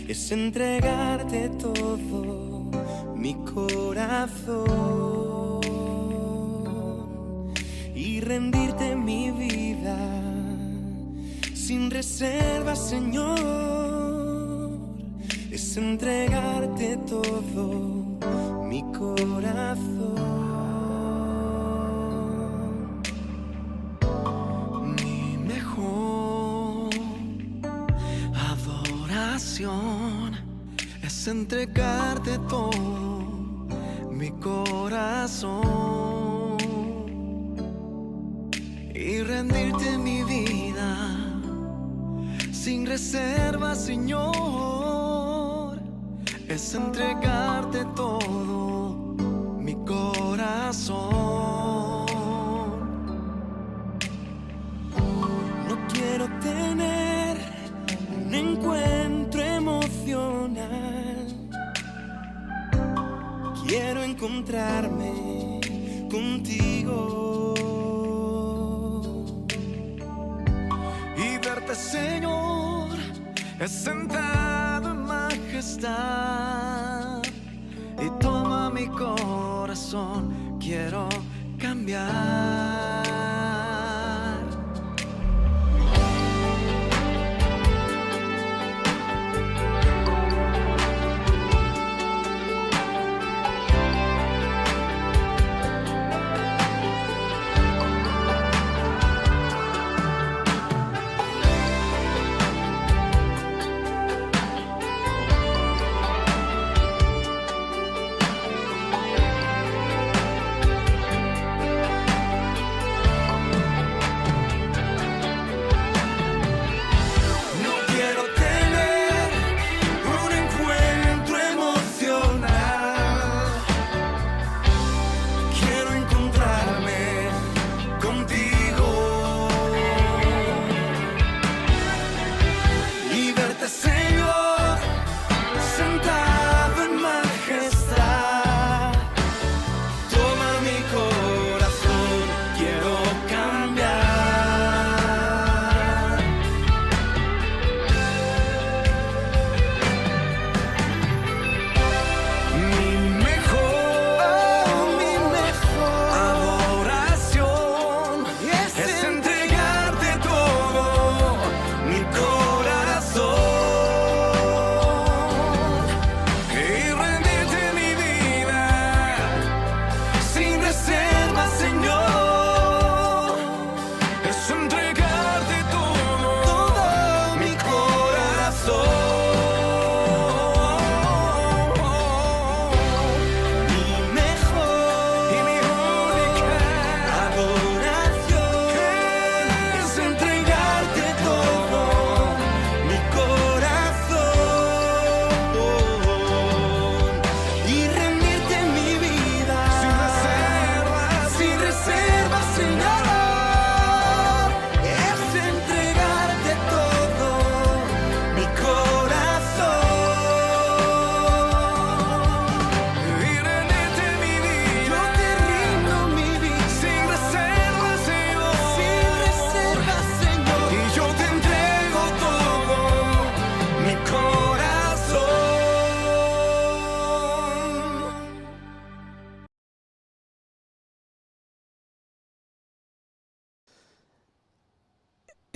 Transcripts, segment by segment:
es entregarte todo mi corazón y rendirte mi vida sin reservas, Señor. Es entregarte todo mi corazón. Mi mejor adoración es entregarte todo mi corazón y rendirte mi vida sin reservas, Señor. Es entregarte todo mi corazón. No quiero tener un encuentro emocional. Quiero encontrarme contigo y verte, Señor, sentado en majestad. Y toma mi corazón, quiero cambiar.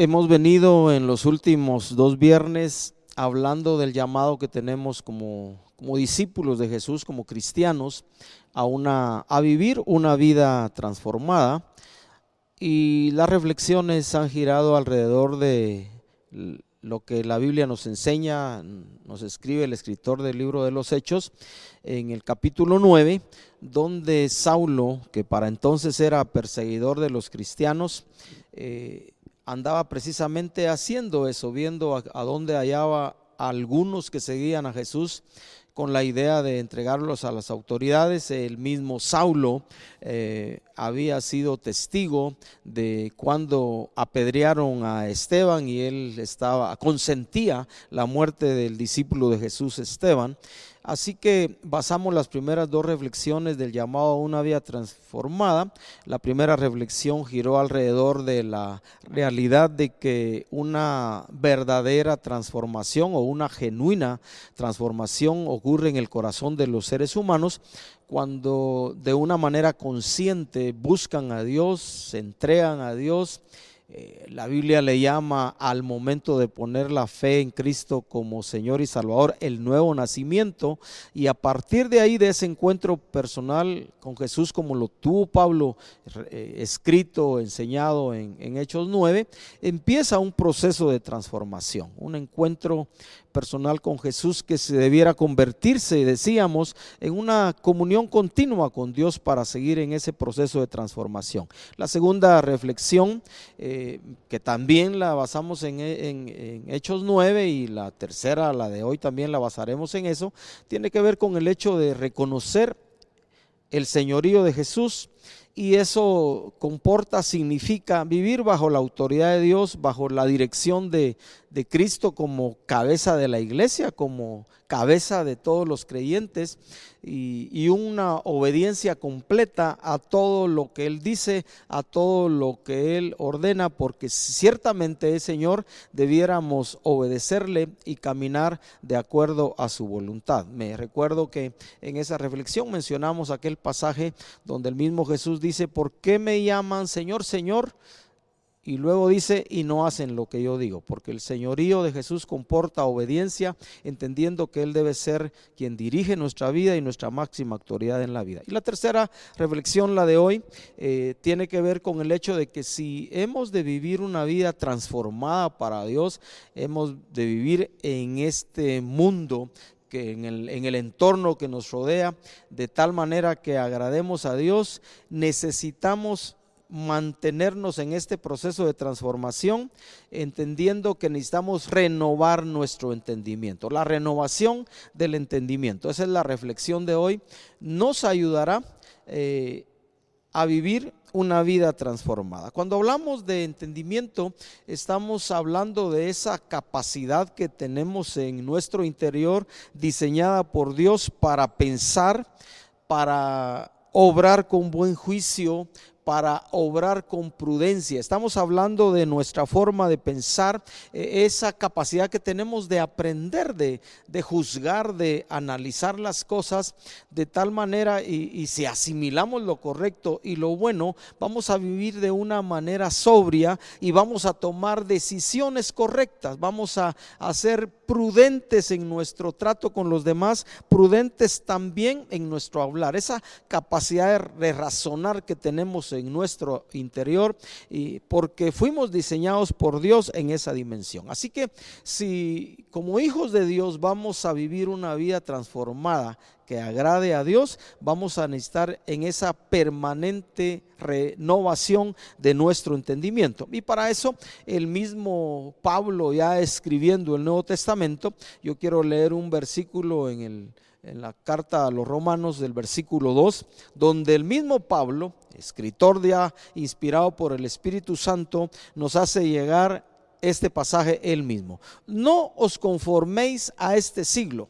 Hemos venido en los últimos 2 viernes hablando del llamado que tenemos como discípulos de Jesús, como cristianos, a vivir una vida transformada, y las reflexiones han girado alrededor de lo que la Biblia nos enseña, nos escribe el escritor del libro de los Hechos en el capítulo 9, donde Saulo, que para entonces era perseguidor de los cristianos, andaba precisamente haciendo eso, viendo a dónde hallaba a algunos que seguían a Jesús, con la idea de entregarlos a las autoridades. El mismo Saulo había sido testigo de cuando apedrearon a Esteban y él consentía la muerte del discípulo de Jesús, Esteban. Así que basamos las primeras dos reflexiones del llamado a una vida transformada. La primera reflexión giró alrededor de la realidad de que una verdadera transformación o una genuina transformación ocurre en el corazón de los seres humanos cuando de una manera consciente buscan a Dios, se entregan a Dios. La Biblia le llama al momento de poner la fe en Cristo como Señor y Salvador el nuevo nacimiento, y a partir de ahí, de ese encuentro personal con Jesús como lo tuvo Pablo escrito, enseñado en Hechos 9, empieza un proceso de transformación, un encuentro personal con Jesús que se debiera convertirse, decíamos, en una comunión continua con Dios para seguir en ese proceso de transformación. La segunda reflexión, que también la basamos en Hechos 9, y la tercera, la de hoy, también la basaremos en eso, tiene que ver con el hecho de reconocer el señorío de Jesús. Y eso significa vivir bajo la autoridad de Dios, bajo la dirección de Cristo como cabeza de la iglesia, como cabeza de todos los creyentes, y una obediencia completa a todo lo que Él dice, a todo lo que Él ordena, porque ciertamente, Señor, debiéramos obedecerle y caminar de acuerdo a su voluntad. Me recuerdo que en esa reflexión mencionamos aquel pasaje donde el mismo Jesús dice: ¿por qué me llaman Señor, Señor? Y luego dice: y no hacen lo que yo digo. Porque el señorío de Jesús comporta obediencia, entendiendo que Él debe ser quien dirige nuestra vida y nuestra máxima autoridad en la vida. Y la tercera reflexión, la de hoy, tiene que ver con el hecho de que si hemos de vivir una vida transformada para Dios, hemos de vivir en este mundo, que en el entorno que nos rodea, de tal manera que agrademos a Dios, necesitamos mantenernos en este proceso de transformación, entendiendo que necesitamos renovar nuestro entendimiento. La renovación del entendimiento, esa es la reflexión de hoy, nos ayudará a vivir una vida transformada. Cuando hablamos de entendimiento, estamos hablando de esa capacidad que tenemos en nuestro interior, diseñada por Dios para pensar, para obrar con buen juicio, para obrar con prudencia. Estamos hablando de nuestra forma de pensar, esa capacidad que tenemos de aprender, de juzgar, de analizar las cosas de tal manera, y si asimilamos lo correcto y lo bueno, vamos a vivir de una manera sobria y vamos a tomar decisiones correctas, vamos a ser prudentes en nuestro trato con los demás, prudentes también en nuestro hablar. Esa capacidad de razonar que tenemos en nuestro interior, y porque fuimos diseñados por Dios en esa dimensión. Así que si como hijos de Dios vamos a vivir una vida transformada que agrade a Dios, vamos a necesitar en esa permanente renovación de nuestro entendimiento. Y para eso el mismo Pablo, ya escribiendo el Nuevo Testamento, yo quiero leer un versículo en la carta a los Romanos, del versículo 2, donde el mismo Pablo, escritor ya inspirado por el Espíritu Santo, nos hace llegar este pasaje él mismo: no os conforméis a este siglo,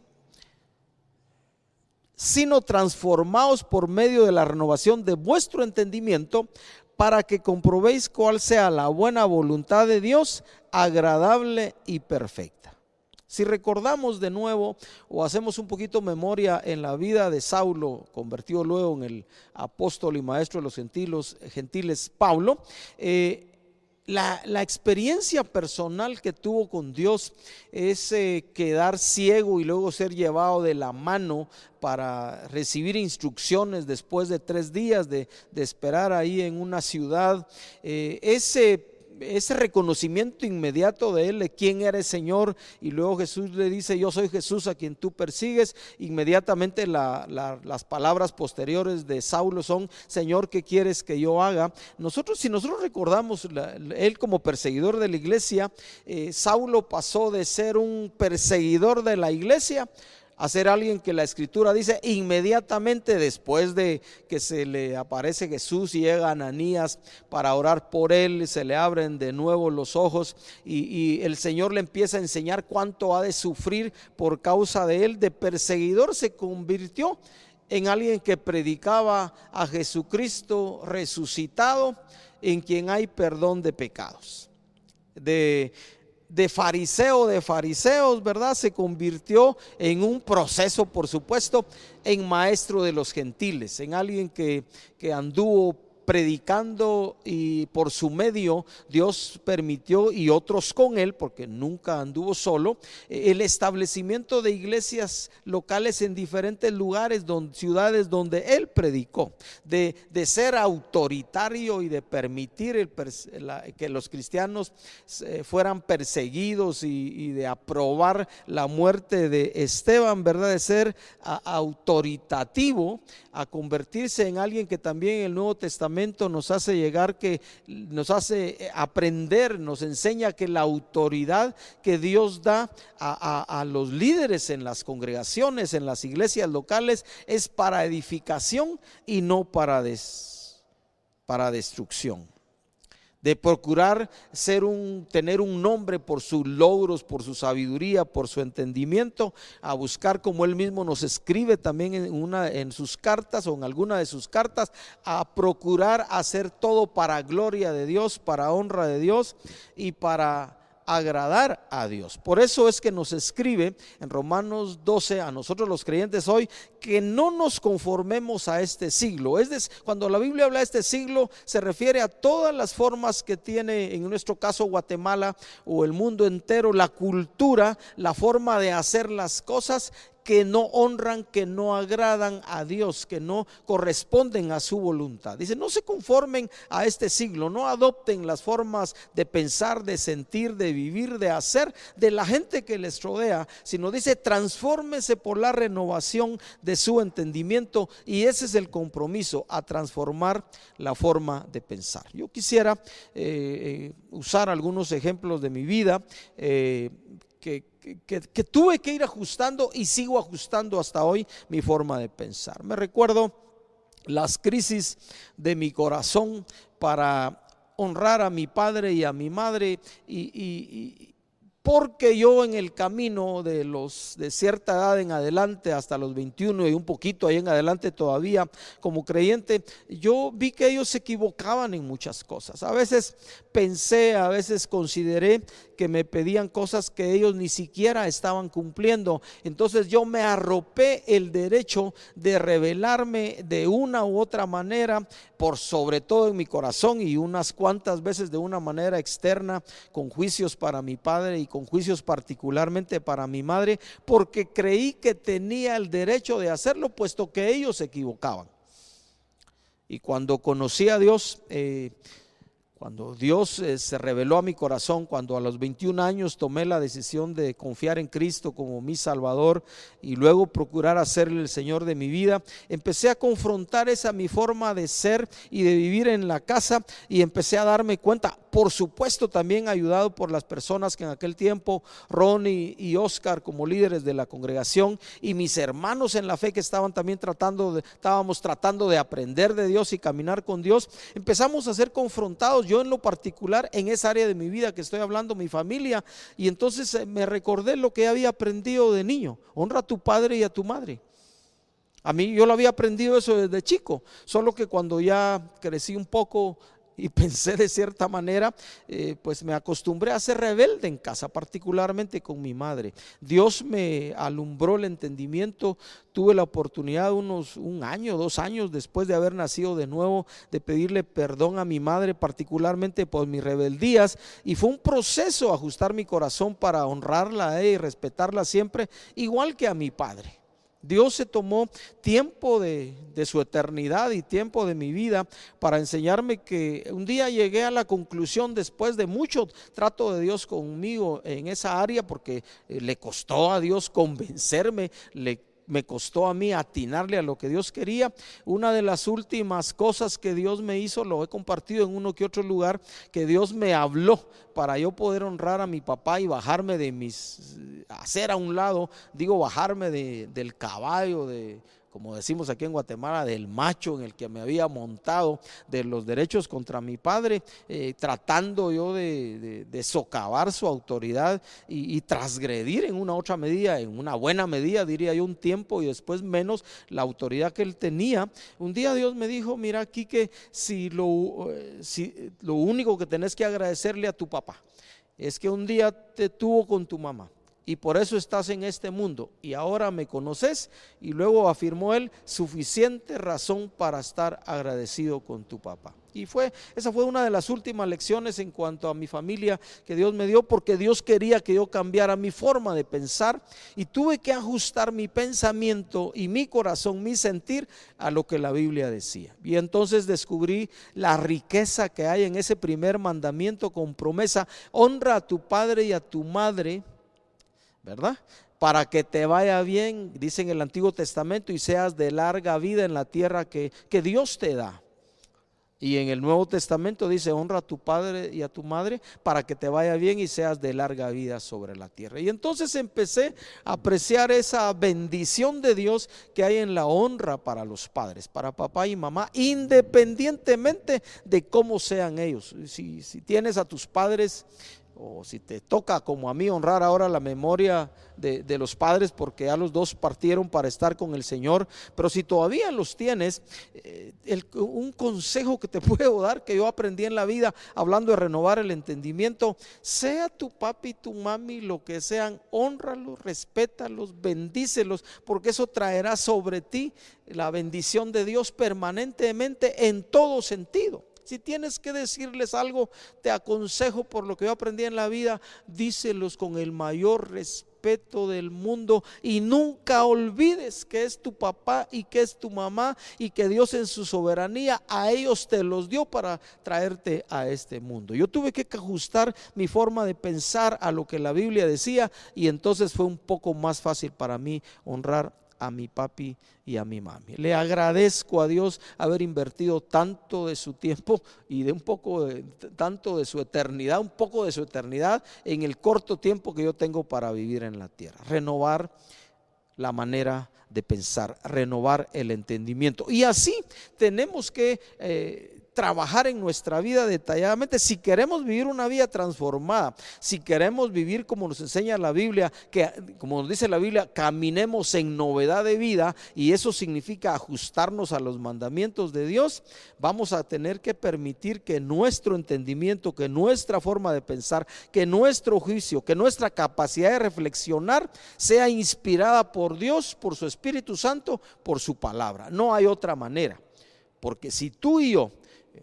sino transformaos por medio de la renovación de vuestro entendimiento, para que comprobéis cuál sea la buena voluntad de Dios, agradable y perfecta. Si recordamos de nuevo o hacemos un poquito memoria en la vida de Saulo, convertido luego en el apóstol y maestro de los gentiles Pablo, la experiencia personal que tuvo con Dios es quedar ciego y luego ser llevado de la mano para recibir instrucciones después de 3 días de esperar ahí en una ciudad. Ese reconocimiento inmediato de él, de quién era el Señor, y luego Jesús le dice: yo soy Jesús a quien tú persigues. Inmediatamente las palabras posteriores de Saulo son: Señor, ¿qué quieres que yo haga? Si nosotros recordamos, él como perseguidor de la iglesia, Saulo pasó de ser un perseguidor de la iglesia a ser alguien que la Escritura dice inmediatamente después de que se le aparece Jesús y llega Ananías para orar por él, se le abren de nuevo los ojos y el Señor le empieza a enseñar cuánto ha de sufrir por causa de él. De perseguidor se convirtió en alguien que predicaba a Jesucristo resucitado, en quien hay perdón de pecados. De fariseo de fariseos, ¿verdad? Se convirtió en un proceso, por supuesto, en maestro de los gentiles, en alguien que anduvo predicando y por su medio Dios permitió, y otros con él, porque nunca anduvo solo, el establecimiento de iglesias locales en diferentes lugares, ciudades donde él predicó, de ser autoritario y de permitir que los cristianos fueran perseguidos y de aprobar la muerte de Esteban, ¿verdad? De ser autoritativo a convertirse en alguien que también en el Nuevo Testamento nos hace llegar, que nos hace aprender, nos enseña que la autoridad que Dios da a los líderes en las congregaciones, en las iglesias locales, es para edificación y no para destrucción. De procurar tener un nombre por sus logros, por su sabiduría, por su entendimiento, a buscar, como él mismo nos escribe también en sus cartas o en alguna de sus cartas, a procurar hacer todo para gloria de Dios, para honra de Dios y para agradar a Dios. Por eso es que nos escribe en Romanos 12 a nosotros los creyentes hoy, que no nos conformemos a este siglo. Cuando la Biblia habla de este siglo, se refiere a todas las formas que tiene, en nuestro caso Guatemala o el mundo entero, la cultura, la forma de hacer las cosas que no honran, que no agradan a Dios, que no corresponden a su voluntad. Dice, no se conformen a este siglo, no adopten las formas de pensar, de sentir, de vivir, de hacer de la gente que les rodea, sino dice, transfórmese por la renovación de su entendimiento, y ese es el compromiso, a transformar la forma de pensar. Yo quisiera usar algunos ejemplos de mi vida que tuve que ir ajustando y sigo ajustando hasta hoy mi forma de pensar. Me recuerdo las crisis de mi corazón para honrar a mi padre y a mi madre, porque yo en el camino de cierta edad en adelante, hasta los 21 y un poquito ahí en adelante todavía como creyente, yo vi que ellos se equivocaban en muchas cosas. A veces pensé, a veces consideré que me pedían cosas que ellos ni siquiera estaban cumpliendo. Entonces yo me arropé el derecho de rebelarme de una u otra manera, por sobre todo en mi corazón, y unas cuantas veces de una manera externa, con juicios para mi padre y con juicios particularmente para mi madre, porque creí que tenía el derecho de hacerlo, puesto que ellos se equivocaban. Y cuando conocí a Dios, cuando Dios se reveló a mi corazón, cuando a los 21 años tomé la decisión de confiar en Cristo como mi Salvador y luego procurar hacerle el Señor de mi vida, empecé a confrontar esa mi forma de ser y de vivir en la casa, y empecé a darme cuenta, por supuesto también ayudado por las personas que en aquel tiempo, Ronnie y Oscar como líderes de la congregación, y mis hermanos en la fe que estaban también estábamos tratando de aprender de Dios y caminar con Dios. Empezamos a ser confrontados, yo en lo particular en esa área de mi vida que estoy hablando, mi familia, y entonces me recordé lo que había aprendido de niño: honra a tu padre y a tu madre. A mí yo lo había aprendido eso desde chico, solo que cuando ya crecí un poco y pensé de cierta manera, pues me acostumbré a ser rebelde en casa, particularmente con mi madre. Dios me alumbró el entendimiento. Tuve la oportunidad un año, 2 años después de haber nacido de nuevo, de pedirle perdón a mi madre, particularmente por mis rebeldías, y fue un proceso ajustar mi corazón para honrarla y respetarla siempre, igual que a mi padre. Dios se tomó tiempo de su eternidad y tiempo de mi vida para enseñarme, que un día llegué a la conclusión, después de mucho trato de Dios conmigo en esa área, porque le costó a Dios convencerme, le me costó a mí atinarle a lo que Dios quería. Una de las últimas cosas que Dios me hizo, lo he compartido en uno que otro lugar, que Dios me habló para yo poder honrar a mi papá y bajarme de hacer a un lado, digo bajarme del caballo, como decimos aquí en Guatemala, del macho en el que me había montado, de los derechos contra mi padre, tratando yo de socavar su autoridad y transgredir en una otra medida, en una buena medida diría yo, un tiempo y después menos la autoridad que él tenía. Un día Dios me dijo: mira, Quique, si lo único que tenés que agradecerle a tu papá es que un día te tuvo con tu mamá, y por eso estás en este mundo, y ahora me conoces. Y luego afirmó él: suficiente razón para estar agradecido con tu papá. Y esa fue una de las últimas lecciones en cuanto a mi familia que Dios me dio, porque Dios quería que yo cambiara mi forma de pensar, y tuve que ajustar mi pensamiento y mi corazón, mi sentir a lo que la Biblia decía. Y entonces descubrí la riqueza que hay en ese primer mandamiento con promesa: honra a tu padre y a tu madre, ¿verdad? Para que te vaya bien, dice en el Antiguo Testamento, y seas de larga vida en la tierra que Dios te da. Y en el Nuevo Testamento dice: honra a tu padre y a tu madre para que te vaya bien y seas de larga vida sobre la tierra. Y entonces empecé a apreciar esa bendición de Dios que hay en la honra para los padres, para papá y mamá, independientemente de cómo sean ellos. Si tienes a tus padres, o si te toca como a mí honrar ahora la memoria de los padres, porque ya los dos partieron para estar con el Señor, pero si todavía los tienes, un consejo que te puedo dar, que yo aprendí en la vida hablando de renovar el entendimiento: sea tu papi y tu mami lo que sean, hónralos, respétalos, bendícelos, porque eso traerá sobre ti la bendición de Dios permanentemente en todo sentido. Si tienes que decirles algo, te aconsejo, por lo que yo aprendí en la vida, díselos con el mayor respeto del mundo, y nunca olvides que es tu papá y que es tu mamá, y que Dios en su soberanía a ellos te los dio para traerte a este mundo. Yo tuve que ajustar mi forma de pensar a lo que la Biblia decía, y entonces fue un poco más fácil para mí honrar a mi papi y a mi mami. Le agradezco a Dios haber invertido tanto de su tiempo y de tanto de su eternidad, un poco de su eternidad en el corto tiempo que yo tengo para vivir en la tierra. Renovar la manera de pensar, renovar el entendimiento. Y así tenemos que trabajar en nuestra vida detalladamente si queremos vivir una vida transformada, si queremos vivir como nos enseña la Biblia, que como nos dice la Biblia, caminemos en novedad de vida, y eso significa ajustarnos a los mandamientos de Dios. Vamos a tener que permitir que nuestro entendimiento, que nuestra forma de pensar, que nuestro juicio, que nuestra capacidad de reflexionar sea inspirada por Dios, por su Espíritu Santo, por su palabra. No hay otra manera, porque si tú y yo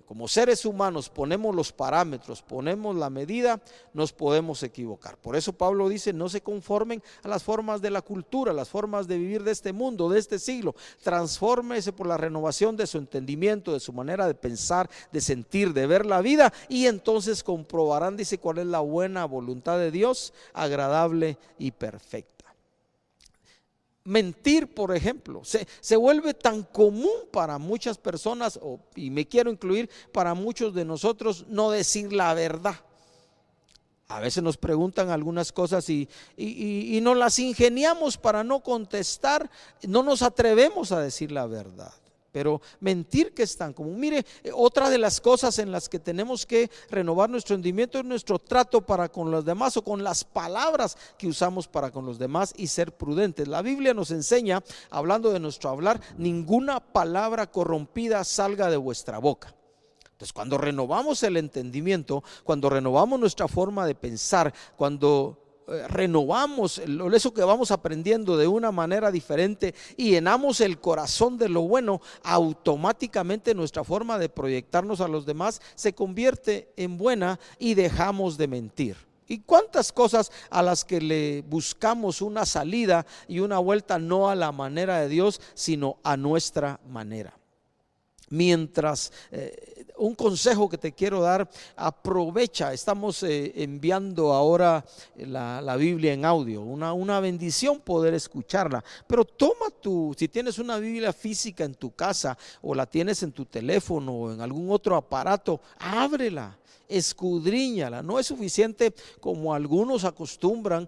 como seres humanos ponemos los parámetros, ponemos la medida, nos podemos equivocar. Por eso Pablo dice: no se conformen a las formas de la cultura, las formas de vivir de este mundo, de este siglo. Transfórmese por la renovación de su entendimiento, de su manera de pensar, de sentir, de ver la vida, y entonces comprobarán, dice, cuál es la buena voluntad de Dios, agradable y perfecta. Mentir, por ejemplo, se vuelve tan común para muchas personas, y me quiero incluir, para muchos de nosotros, no decir la verdad. A veces nos preguntan algunas cosas y nos las ingeniamos para no contestar, no nos atrevemos a decir la verdad. Pero mentir, que es tan común. Mire, otra de las cosas en las que tenemos que renovar nuestro entendimiento es nuestro trato para con los demás, o con las palabras que usamos para con los demás, y ser prudentes. La Biblia nos enseña, hablando de nuestro hablar: ninguna palabra corrompida salga de vuestra boca. Entonces, cuando renovamos el entendimiento, cuando renovamos nuestra forma de pensar, cuando renovamos eso que vamos aprendiendo de una manera diferente y llenamos el corazón de lo bueno, automáticamente nuestra forma de proyectarnos a los demás se convierte en buena, y dejamos de mentir. Y cuántas cosas a las que le buscamos una salida y una vuelta, no a la manera de Dios, sino a nuestra manera. Mientras, un consejo que te quiero dar, aprovecha, estamos enviando ahora la Biblia en audio, una bendición poder escucharla, pero toma si tienes una Biblia física en tu casa o la tienes en tu teléfono o en algún otro aparato, ábrela. Escudriñala, no es suficiente como algunos acostumbran,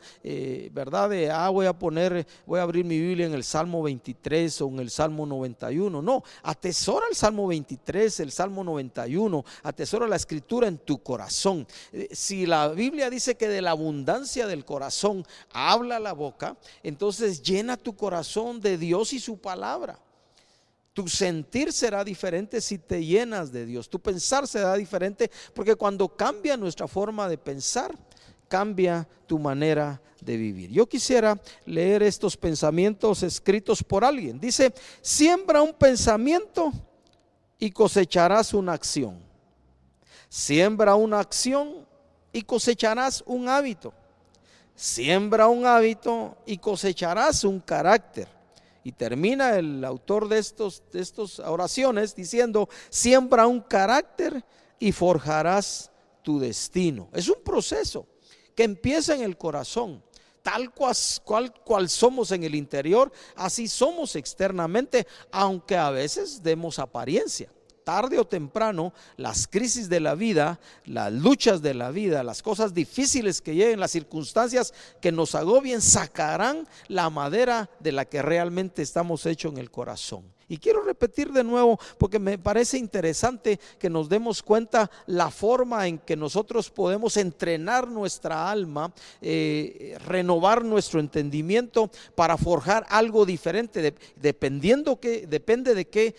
¿verdad? Voy a abrir mi Biblia en el Salmo 23 o en el Salmo 91. No, atesora el Salmo 23, el Salmo 91, atesora la escritura en tu corazón. Si la Biblia dice que de la abundancia del corazón habla la boca, entonces llena tu corazón de Dios y su palabra. Tu sentir será diferente si te llenas de Dios. Tu pensar será diferente porque cuando cambia nuestra forma de pensar, cambia tu manera de vivir. Yo quisiera leer estos pensamientos escritos por alguien. Dice: siembra un pensamiento y cosecharás una acción. Siembra una acción y cosecharás un hábito. Siembra un hábito y cosecharás un carácter. Y termina el autor de estas oraciones diciendo: siembra un carácter y forjarás tu destino. Es un proceso que empieza en el corazón. Tal cual somos en el interior, así somos externamente, aunque a veces demos apariencia. Tarde o temprano, las crisis de la vida, las luchas de la vida, las cosas difíciles que lleguen, las circunstancias que nos agobien, sacarán la madera de la que realmente estamos hechos en el corazón. Y quiero repetir de nuevo porque me parece interesante que nos demos cuenta la forma en que nosotros podemos entrenar nuestra alma, renovar nuestro entendimiento para forjar algo diferente, depende de qué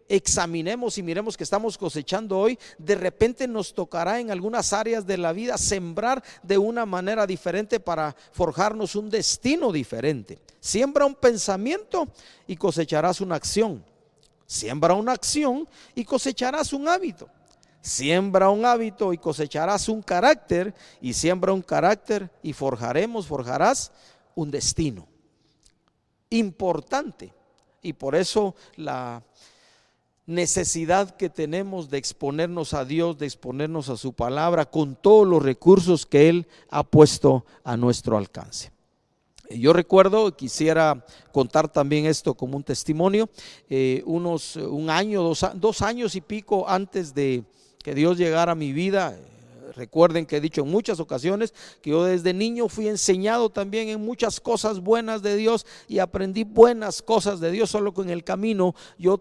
examinemos y miremos que estamos cosechando hoy. De repente nos tocará en algunas áreas de la vida sembrar de una manera diferente para forjarnos un destino diferente. Siembra un pensamiento y cosecharás una acción. Siembra una acción y cosecharás un hábito. Siembra un hábito y cosecharás un carácter. Y siembra un carácter y forjarás un destino importante. Y por eso la necesidad que tenemos de exponernos a Dios, de exponernos a su palabra con todos los recursos que Él ha puesto a nuestro alcance. Yo recuerdo, quisiera contar también esto como un testimonio, un año, 2 años y pico antes de que Dios llegara a mi vida. Recuerden que he dicho en muchas ocasiones que yo desde niño fui enseñado también en muchas cosas buenas de Dios y aprendí buenas cosas de Dios, solo que en el camino yo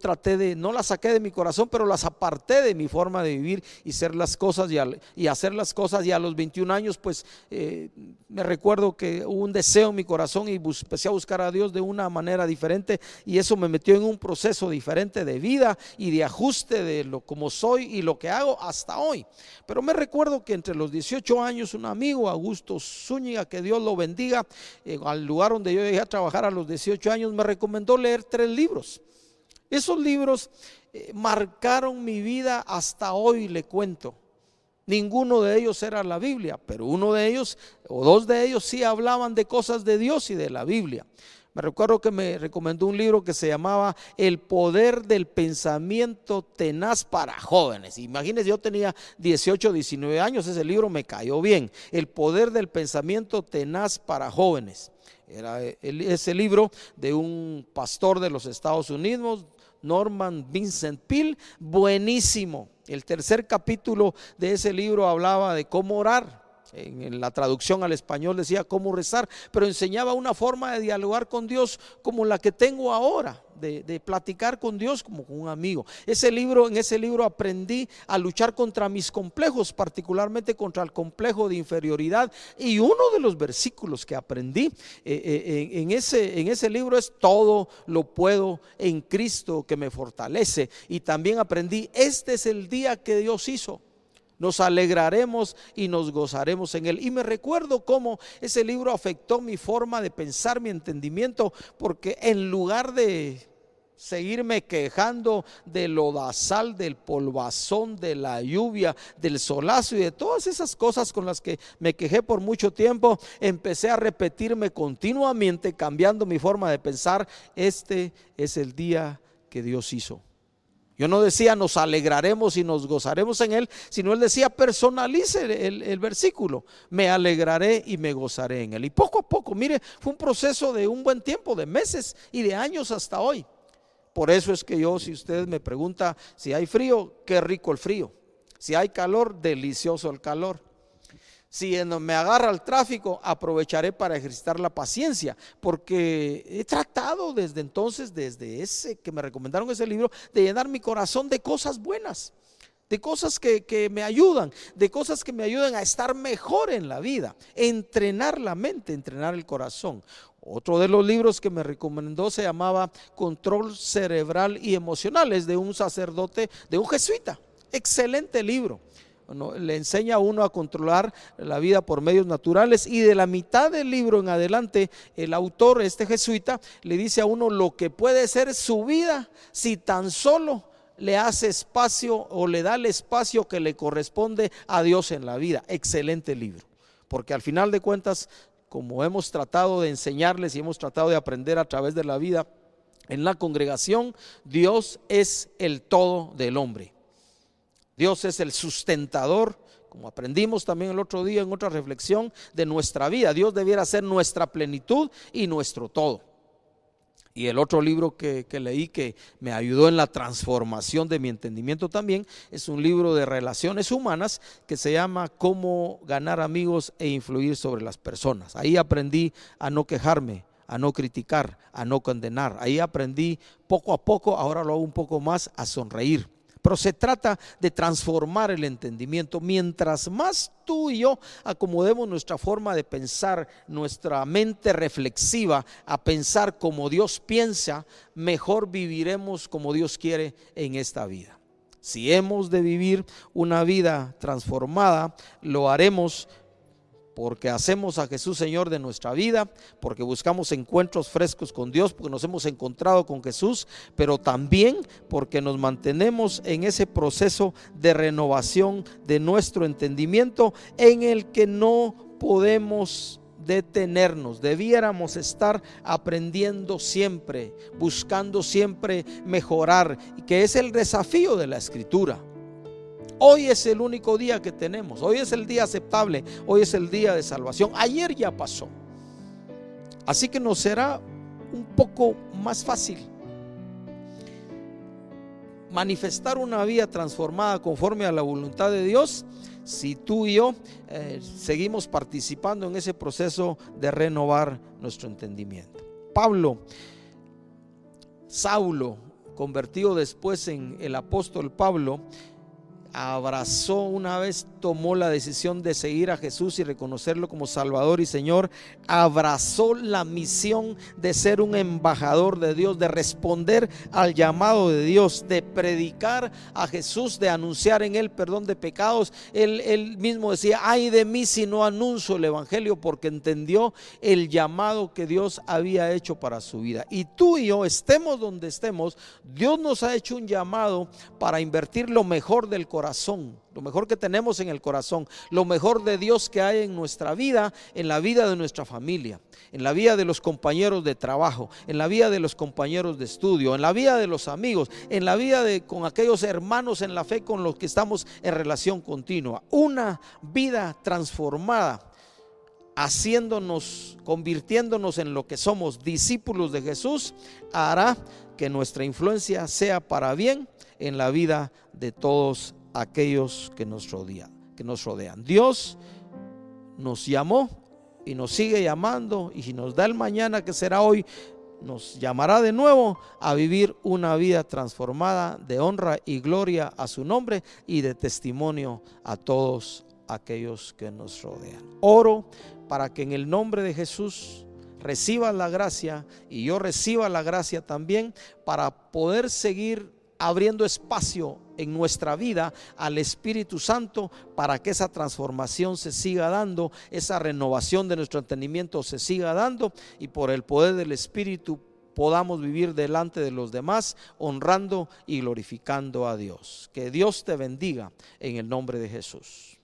no las saqué de mi corazón, pero las aparté de mi forma de vivir y hacer las cosas, y a los 21 años pues me recuerdo que hubo un deseo en mi corazón y empecé a buscar a Dios de una manera diferente, y eso me metió en un proceso diferente de vida y de ajuste de como soy y lo que hago hasta hoy. Pero me recuerdo que entre los 18 años un amigo, Augusto Zúñiga, que Dios lo bendiga, al lugar donde yo llegué a trabajar a los 18 años, me recomendó leer 3 libros. Esos libros marcaron mi vida hasta hoy, le cuento. Ninguno de ellos era la Biblia, pero uno de ellos o 2 de ellos sí hablaban de cosas de Dios y de la Biblia. Me recuerdo que me recomendó un libro que se llamaba El poder del pensamiento tenaz para jóvenes. Imagínense, yo tenía 18, 19 años, ese libro me cayó bien. El poder del pensamiento tenaz para jóvenes. Era ese libro de un pastor de los Estados Unidos, Norman Vincent Peale, buenísimo. El 3er capítulo de ese libro hablaba de cómo orar. En la traducción al español decía cómo rezar, pero enseñaba una forma de dialogar con Dios como la que tengo ahora, de platicar con Dios como con un amigo. En ese libro aprendí a luchar contra mis complejos, particularmente contra el complejo de inferioridad, y uno de los versículos que aprendí en ese libro es: todo lo puedo en Cristo que me fortalece. Y también aprendí: este es el día que Dios hizo, nos alegraremos y nos gozaremos en él. Y me recuerdo cómo ese libro afectó mi forma de pensar, mi entendimiento, porque en lugar de seguirme quejando del lodazal, del polvazón, de la lluvia, del solazo y de todas esas cosas con las que me quejé por mucho tiempo, empecé a repetirme continuamente, cambiando mi forma de pensar: este es el día que Dios hizo. Yo no decía nos alegraremos y nos gozaremos en él, sino él decía personalice el versículo, me alegraré y me gozaré en él. Y poco a poco, mire, fue un proceso de un buen tiempo, de meses y de años hasta hoy. Por eso es que yo, si usted me pregunta si hay frío, qué rico el frío. Si hay calor, delicioso el calor. Si me agarra el tráfico, aprovecharé para ejercitar la paciencia, porque he tratado desde entonces, desde ese que me recomendaron ese libro, de llenar mi corazón de cosas buenas, de cosas que me ayudan, de cosas que me ayudan a estar mejor en la vida, entrenar la mente, entrenar el corazón. Otro de los libros que me recomendó se llamaba Control Cerebral y Emocional, es de un sacerdote, de un jesuita. Excelente libro. Le enseña a uno a controlar la vida por medios naturales, y de la mitad del libro en adelante el autor, este jesuita, le dice a uno lo que puede ser su vida si tan solo le hace espacio o le da el espacio que le corresponde a Dios en la vida. Excelente libro, porque al final de cuentas, como hemos tratado de enseñarles y hemos tratado de aprender a través de la vida en la congregación, Dios es el todo del hombre. Dios es el sustentador, como aprendimos también el otro día en otra reflexión, de nuestra vida. Dios debiera ser nuestra plenitud y nuestro todo. Y el otro libro que leí que me ayudó en la transformación de mi entendimiento también es un libro de relaciones humanas que se llama Cómo ganar amigos e influir sobre las personas. Ahí aprendí a no quejarme, a no criticar, a no condenar. Ahí aprendí poco a poco, ahora lo hago un poco más, a sonreír. Pero se trata de transformar el entendimiento. Mientras más tú y yo acomodemos nuestra forma de pensar, nuestra mente reflexiva a pensar como Dios piensa, mejor viviremos como Dios quiere en esta vida. Si hemos de vivir una vida transformada, lo haremos porque hacemos a Jesús Señor de nuestra vida, porque buscamos encuentros frescos con Dios, porque nos hemos encontrado con Jesús, pero también porque nos mantenemos en ese proceso de renovación de nuestro entendimiento en el que no podemos detenernos. Debiéramos estar aprendiendo siempre, buscando siempre mejorar, que es el desafío de la Escritura. Hoy es el único día que tenemos, hoy es el día aceptable, hoy es el día de salvación. Ayer ya pasó, así que nos será un poco más fácil manifestar una vida transformada conforme a la voluntad de Dios si tú y yo seguimos participando en ese proceso de renovar nuestro entendimiento. Saulo, convertido después en el apóstol Pablo, abrazó una vez, tomó la decisión de seguir a Jesús y reconocerlo como Salvador y Señor. Abrazó la misión de ser un embajador de Dios, de responder al llamado de Dios, de predicar a Jesús, de anunciar en él perdón de pecados. Él mismo decía: ay de mí si no anuncio el evangelio, porque entendió el llamado que Dios había hecho para su vida. Y tú y yo, estemos donde estemos, Dios nos ha hecho un llamado para invertir lo mejor del corazón, lo mejor que tenemos en el corazón, lo mejor de Dios que hay en nuestra vida, en la vida de nuestra familia, en la vida de los compañeros de trabajo, en la vida de los compañeros de estudio, en la vida de los amigos, en la vida con aquellos hermanos en la fe con los que estamos en relación continua. Una vida transformada, convirtiéndonos en lo que somos, discípulos de Jesús, hará que nuestra influencia sea para bien en la vida de todos aquellos que nos rodean. Dios nos llamó y nos sigue llamando, y si nos da el mañana, que será hoy, nos llamará de nuevo a vivir una vida transformada de honra y gloria a su nombre y de testimonio a todos aquellos que nos rodean. Oro para que en el nombre de Jesús recibas la gracia y yo reciba la gracia también para poder seguir abriendo espacio en nuestra vida al Espíritu Santo para que esa transformación se siga dando, esa renovación de nuestro entendimiento se siga dando, y por el poder del Espíritu podamos vivir delante de los demás honrando y glorificando a Dios. Que Dios te bendiga en el nombre de Jesús.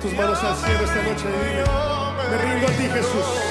Tus manos al cielo esta noche y dile: me rindo a ti, Jesús.